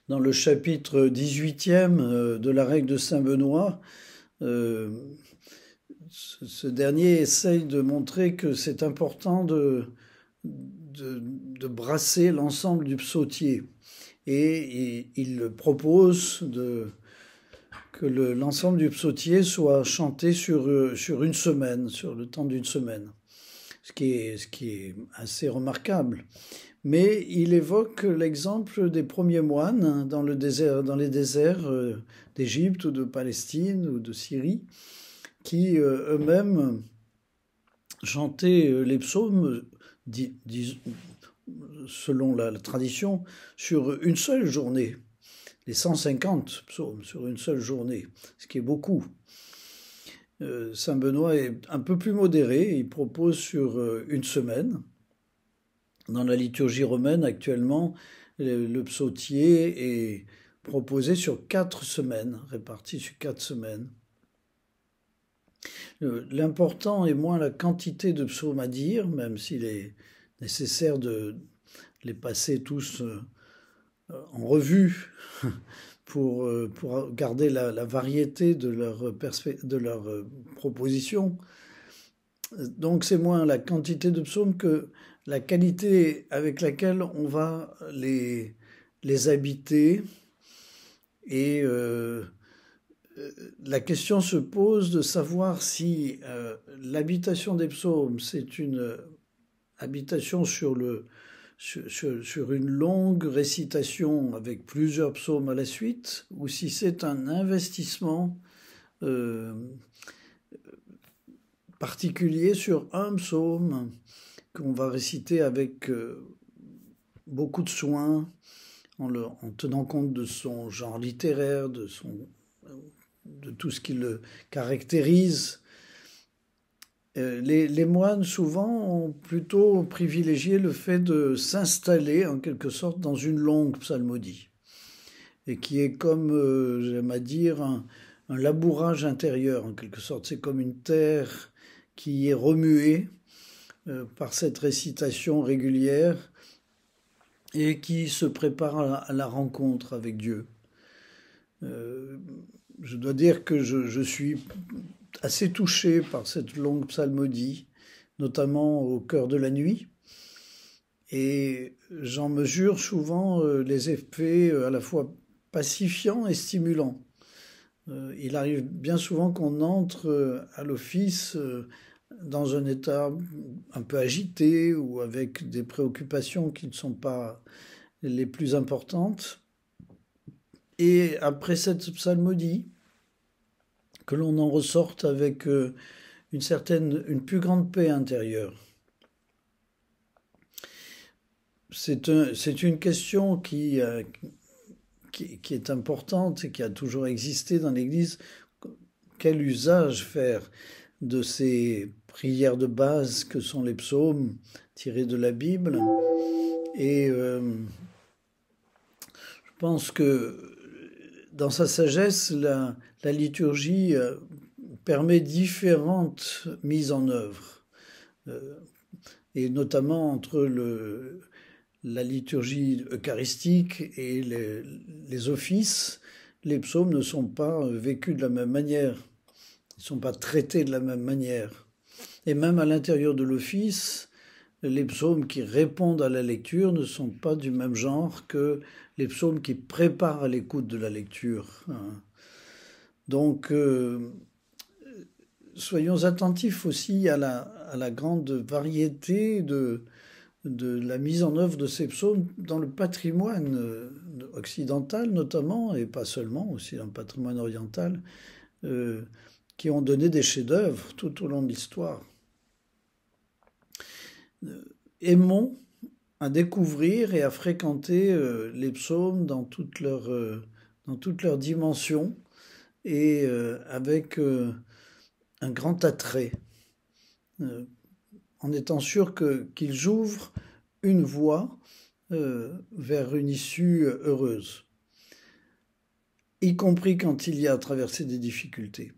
dans le chapitre 18e de la règle de Saint Benoît, euh, ce dernier essaye de montrer que c'est important de brasser l'ensemble du psautier. Et il propose que l'ensemble du psautier soit chanté sur une semaine, sur le temps d'une semaine, ce qui est assez remarquable. Mais il évoque l'exemple des premiers moines dans les déserts d'Égypte ou de Palestine ou de Syrie, qui eux-mêmes chantaient les psaumes, selon la tradition, sur une seule journée. Les 150 psaumes sur une seule journée, ce qui est beaucoup. Saint Benoît est un peu plus modéré, il propose sur une semaine. Dans la liturgie romaine, actuellement, le psautier est proposé sur 4 semaines, réparti sur 4 semaines. L'important est moins la quantité de psaumes à dire, même s'il est nécessaire de les passer tous en revue pour garder la variété de leur proposition. Donc c'est moins la quantité de psaumes que la qualité avec laquelle on va les habiter. Et la question se pose de savoir si l'habitation des psaumes, c'est une habitation sur une longue récitation avec plusieurs psaumes à la suite, ou si c'est un investissement particulier sur un psaume qu'on va réciter avec beaucoup de soin, en tenant compte de son genre littéraire, de tout ce qui le caractérise. Les moines, souvent, ont plutôt privilégié le fait de s'installer, en quelque sorte, dans une longue psalmodie, et qui est comme, j'aime à dire, un labourage intérieur, en quelque sorte. C'est comme une terre qui est remuée par cette récitation régulière et qui se prépare à la rencontre avec Dieu. Je dois dire que je suis assez touché par cette longue psalmodie, notamment au cœur de la nuit, et j'en mesure souvent les effets à la fois pacifiants et stimulants. Il arrive bien souvent qu'on entre à l'office dans un état un peu agité ou avec des préoccupations qui ne sont pas les plus importantes. Et après cette psalmodie, que l'on en ressorte avec une plus grande paix intérieure. C'est une question qui est importante et qui a toujours existé dans l'Église. Quel usage faire de ces prières de base que sont les psaumes tirés de la Bible? Et je pense que dans sa sagesse, la liturgie permet différentes mises en œuvre, et notamment entre la liturgie eucharistique et les offices. Les psaumes ne sont pas vécus de la même manière, ils ne sont pas traités de la même manière. Et même à l'intérieur de l'office, les psaumes qui répondent à la lecture ne sont pas du même genre que les psaumes qui préparent à l'écoute de la lecture. Donc, soyons attentifs aussi à la grande variété de la mise en œuvre de ces psaumes dans le patrimoine occidental notamment, et pas seulement, aussi dans le patrimoine oriental, qui ont donné des chefs-d'œuvre tout au long de l'histoire. Aimons à découvrir et à fréquenter les psaumes dans toutes leurs dimensions et avec un grand attrait, en étant sûr qu'ils ouvrent une voie vers une issue heureuse, y compris quand il y a à traverser des difficultés.